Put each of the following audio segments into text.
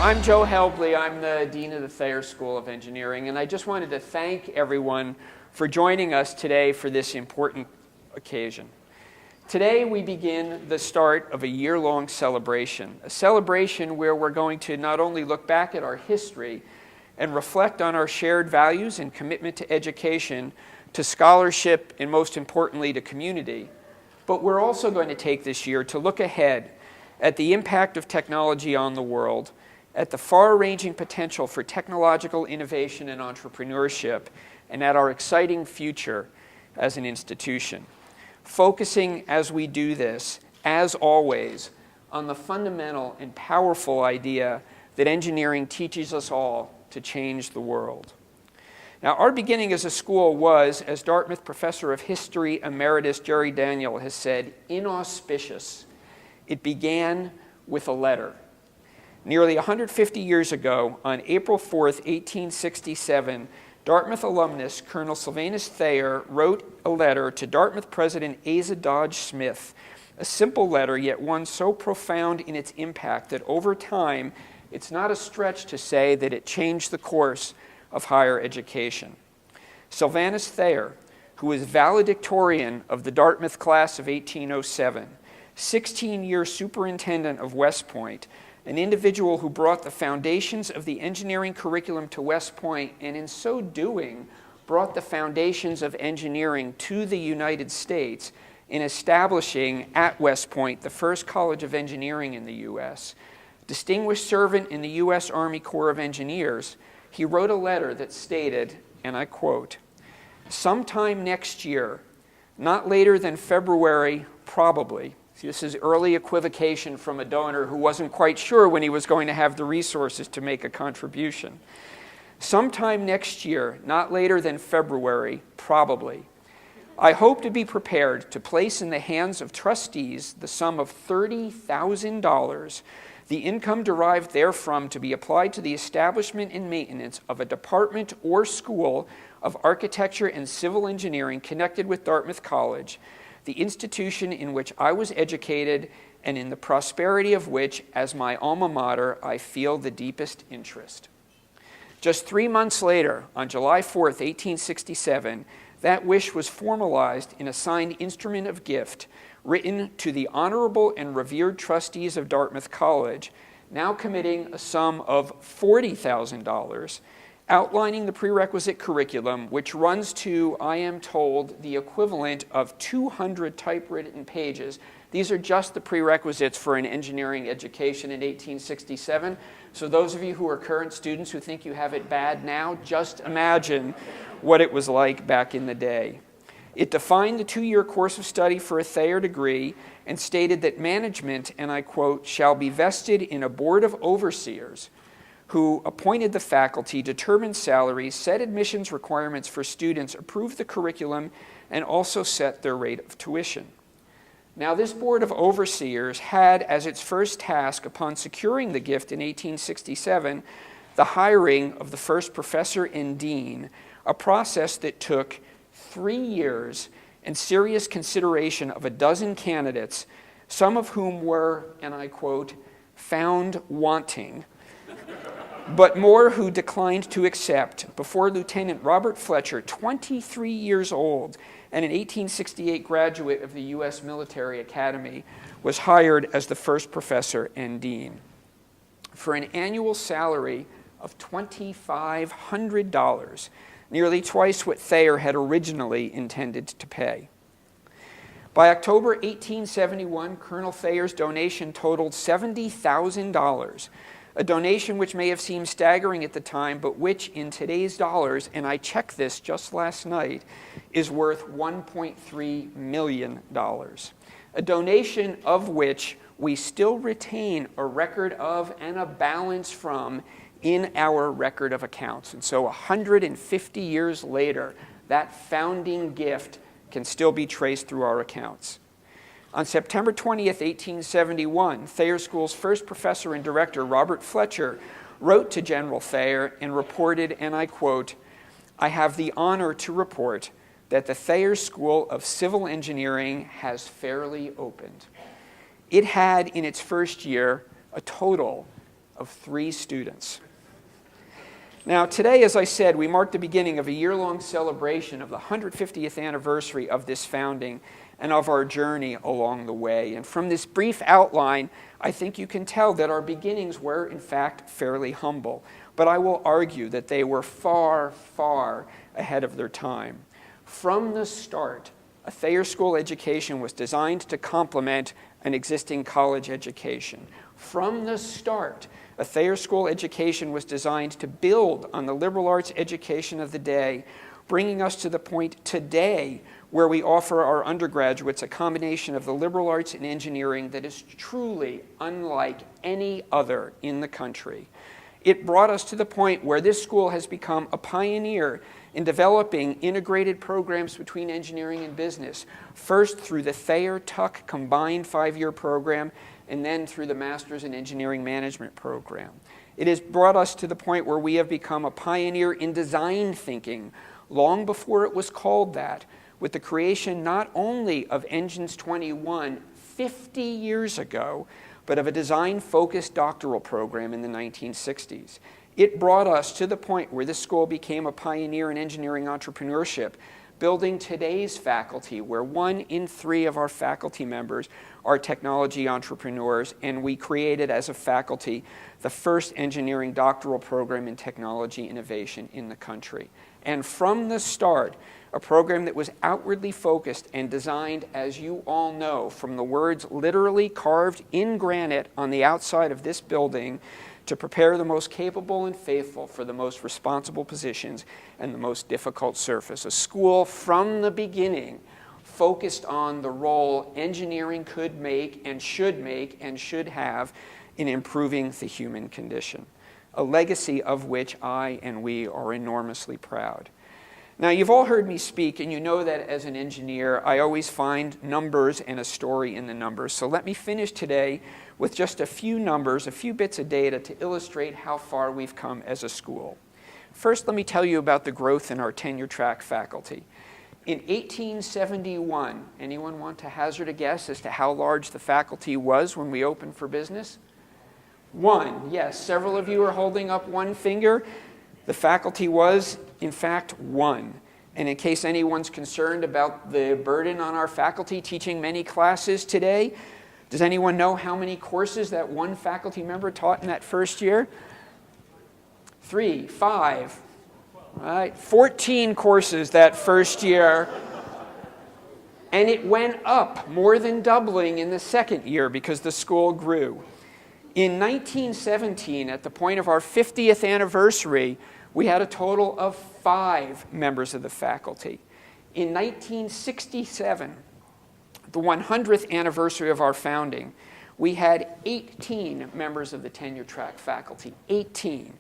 I'm Joe Helble. I'm the Dean of the Thayer School of Engineering, and I just wanted to thank everyone for joining us today for this important occasion. Today we begin the start of a year-long celebration, a celebration where we're going to not only look back at our history and reflect on our shared values and commitment to education, to scholarship, and most importantly to community, but we're also going to take this year to look ahead at the impact of technology on the world, at the far-ranging potential for technological innovation and entrepreneurship, and at our exciting future as an institution. Focusing as we do this, as always, on the fundamental and powerful idea that engineering teaches us all to change the world. Now, our beginning as a school was, as Dartmouth Professor of History Emeritus Jerry Daniel has said, inauspicious. It began with a letter. Nearly 150 years ago, on April 4th, 1867, Dartmouth alumnus Colonel Sylvanus Thayer wrote a letter to Dartmouth President Asa Dodge Smith, a simple letter, yet one so profound in its impact that over time, it's not a stretch to say that it changed the course of higher education. Sylvanus Thayer, who was valedictorian of the Dartmouth class of 1807, 16-year superintendent of West Point, an individual who brought the foundations of the engineering curriculum to West Point, and in so doing, brought the foundations of engineering to the United States in establishing at West Point the first college of engineering in the U.S. Distinguished servant in the U.S. Army Corps of Engineers, he wrote a letter that stated, and I quote, "Sometime next year, not later than February, probably." This is early equivocation from a donor who wasn't quite sure when he was going to have the resources to make a contribution. "Sometime next year, not later than February, probably, I hope to be prepared to place in the hands of trustees the sum of $30,000, the income derived therefrom to be applied to the establishment and maintenance of a department or school of architecture and civil engineering connected with Dartmouth College, the institution in which I was educated and in the prosperity of which, as my alma mater, I feel the deepest interest." Just 3 months later, on July 4th, 1867, that wish was formalized in a signed instrument of gift written to the honorable and revered trustees of Dartmouth College, now committing a sum of $40,000, outlining the prerequisite curriculum, which runs to, I am told, the equivalent of 200 typewritten pages. These are just the prerequisites for an engineering education in 1867. So those of you who are current students who think you have it bad now, just imagine what it was like back in the day. It defined the 2-year course of study for a Thayer degree and stated that management, and I quote, "shall be vested in a board of overseers who appointed the faculty, determined salaries, set admissions requirements for students, approved the curriculum, and also set their rate of tuition." Now, this board of overseers had as its first task upon securing the gift in 1867 the hiring of the first professor and dean, a process that took 3 years and serious consideration of a dozen candidates, some of whom were, and I quote, "found wanting," but more who declined to accept, before Lieutenant Robert Fletcher, 23 years old and an 1868 graduate of the U.S. Military Academy, was hired as the first professor and dean. For an annual salary of $2,500, nearly twice what Thayer had originally intended to pay. By October 1871, Colonel Thayer's donation totaled $70,000, a donation which may have seemed staggering at the time, but which in today's dollars, and I checked this just last night, is worth $1.3 million. A donation of which we still retain a record of and a balance from in our record of accounts. And so 150 years later, that founding gift can still be traced through our accounts. On September 20th, 1871, Thayer School's first professor and director, Robert Fletcher, wrote to General Thayer and reported, and I quote, "I have the honor to report that the Thayer School of Civil Engineering has fairly opened." It had, in its first year, a total of 3 students. Now, today, as I said, we mark the beginning of a year-long celebration of the 150th anniversary of this founding and of our journey along the way. And from this brief outline, I think you can tell that our beginnings were, in fact, fairly humble. But I will argue that they were far, far ahead of their time. From the start, a Thayer School education was designed to complement an existing college education. From the start, a Thayer School education was designed to build on the liberal arts education of the day, bringing us to the point today where we offer our undergraduates a combination of the liberal arts and engineering that is truly unlike any other in the country. It brought us to the point where this school has become a pioneer in developing integrated programs between engineering and business, first through the Thayer Tuck combined 5-year program, and then through the Masters in Engineering Management program. It has brought us to the point where we have become a pioneer in design thinking, long before it was called that, with the creation not only of Engines 21 50 years ago, but of a design-focused doctoral program in the 1960s. It brought us to the point where this school became a pioneer in engineering entrepreneurship, building today's faculty, where 1 in 3 of our faculty members are technology entrepreneurs, and we created as a faculty the first engineering doctoral program in technology innovation in the country. And from the start, a program that was outwardly focused and designed, as you all know, from the words literally carved in granite on the outside of this building, to prepare the most capable and faithful for the most responsible positions and the most difficult surface. A school from the beginning focused on the role engineering could make and should have in improving the human condition, a legacy of which I and we are enormously proud. Now, you've all heard me speak, and you know that as an engineer, I always find numbers and a story in the numbers. So let me finish today with just a few numbers, a few bits of data to illustrate how far we've come as a school. First, let me tell you about the growth in our tenure-track faculty. In 1871, anyone want to hazard a guess as to how large the faculty was when we opened for business? 1. Yes, several of you are holding up one finger. The faculty was, in fact, 1. And in case anyone's concerned about the burden on our faculty teaching many classes today, does anyone know how many courses that one faculty member taught in that first year? 3, 5, right? 14 courses that first year. And it went up, more than doubling in the second year because the school grew. In 1917, at the point of our 50th anniversary, we had a total of 5 members of the faculty. In 1967, the 100th anniversary of our founding, we had 18 members of the tenure-track faculty, 18.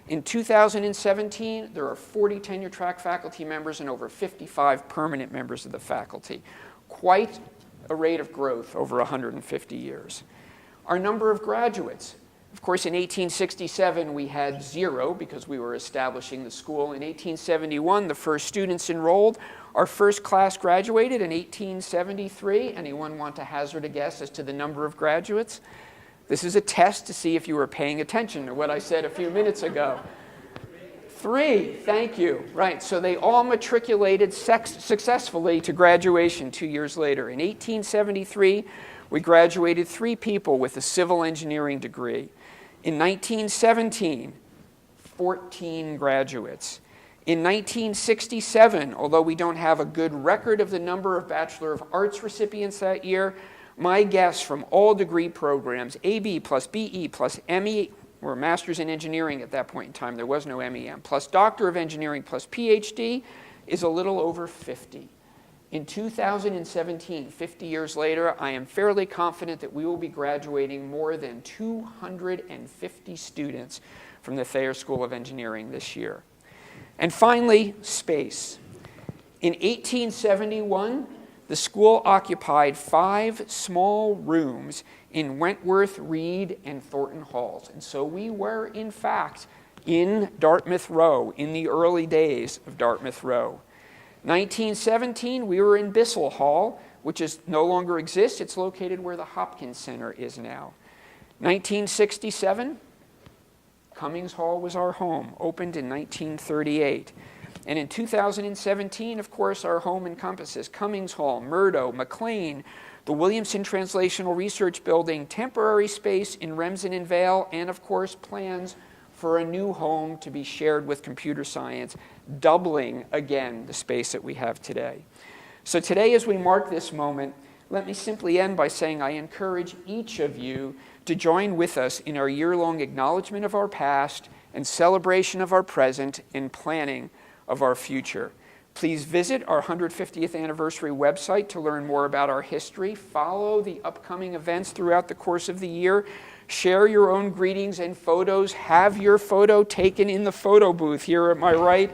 In 2017, there are 40 tenure-track faculty members and over 55 permanent members of the faculty. Quite a rate of growth over 150 years. Our number of graduates. Of course, in 1867, we had 0 because we were establishing the school. In 1871, the first students enrolled. Our first class graduated in 1873. Anyone want to hazard a guess as to the number of graduates? This is a test to see if you were paying attention to what I said a few minutes ago. 3, thank you. Right, so they all matriculated successfully to graduation 2 years later. In 1873, we graduated 3 people with a civil engineering degree. In 1917, 14 graduates. In 1967, although we don't have a good record of the number of Bachelor of Arts recipients that year, my guess from all degree programs, AB plus BE plus ME, or Masters in Engineering at that point in time, there was no MEM, plus Doctor of Engineering plus PhD, is a little over 50. In 2017, 50 years later, I am fairly confident that we will be graduating more than 250 students from the Thayer School of Engineering this year. And finally, space. In 1871, the school occupied 5 small rooms in Wentworth, Reed, and Thornton Halls. And so we were, in fact, in Dartmouth Row, in the early days of Dartmouth Row. 1917, we were in Bissell Hall, which no longer exists. It's located where the Hopkins Center is now. 1967, Cummings Hall was our home, opened in 1938. And in 2017, of course, our home encompasses Cummings Hall, Murdo, McLean, the Williamson Translational Research Building, temporary space in Remsen and Vale, and of course, plans for a new home to be shared with computer science, doubling again the space that we have today. So today, as we mark this moment, let me simply end by saying I encourage each of you to join with us in our year-long acknowledgement of our past and celebration of our present and planning of our future. Please visit our 150th anniversary website to learn more about our history. Follow the upcoming events throughout the course of the year. Share your own greetings and photos. Have your photo taken in the photo booth here at my right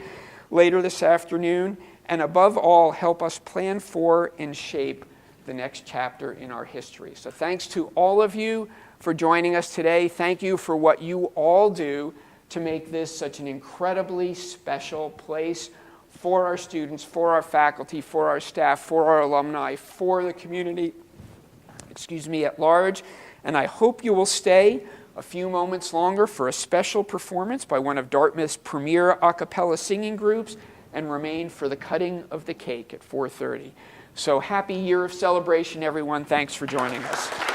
later this afternoon. And above all, help us plan for and shape the next chapter in our history. So thanks to all of you for joining us today. Thank you for what you all do to make this such an incredibly special place for our students, for our faculty, for our staff, for our alumni, for the community, at large. And I hope you will stay a few moments longer for a special performance by one of Dartmouth's premier a cappella singing groups and remain for the cutting of the cake at 4:30. So happy year of celebration, everyone. Thanks for joining us.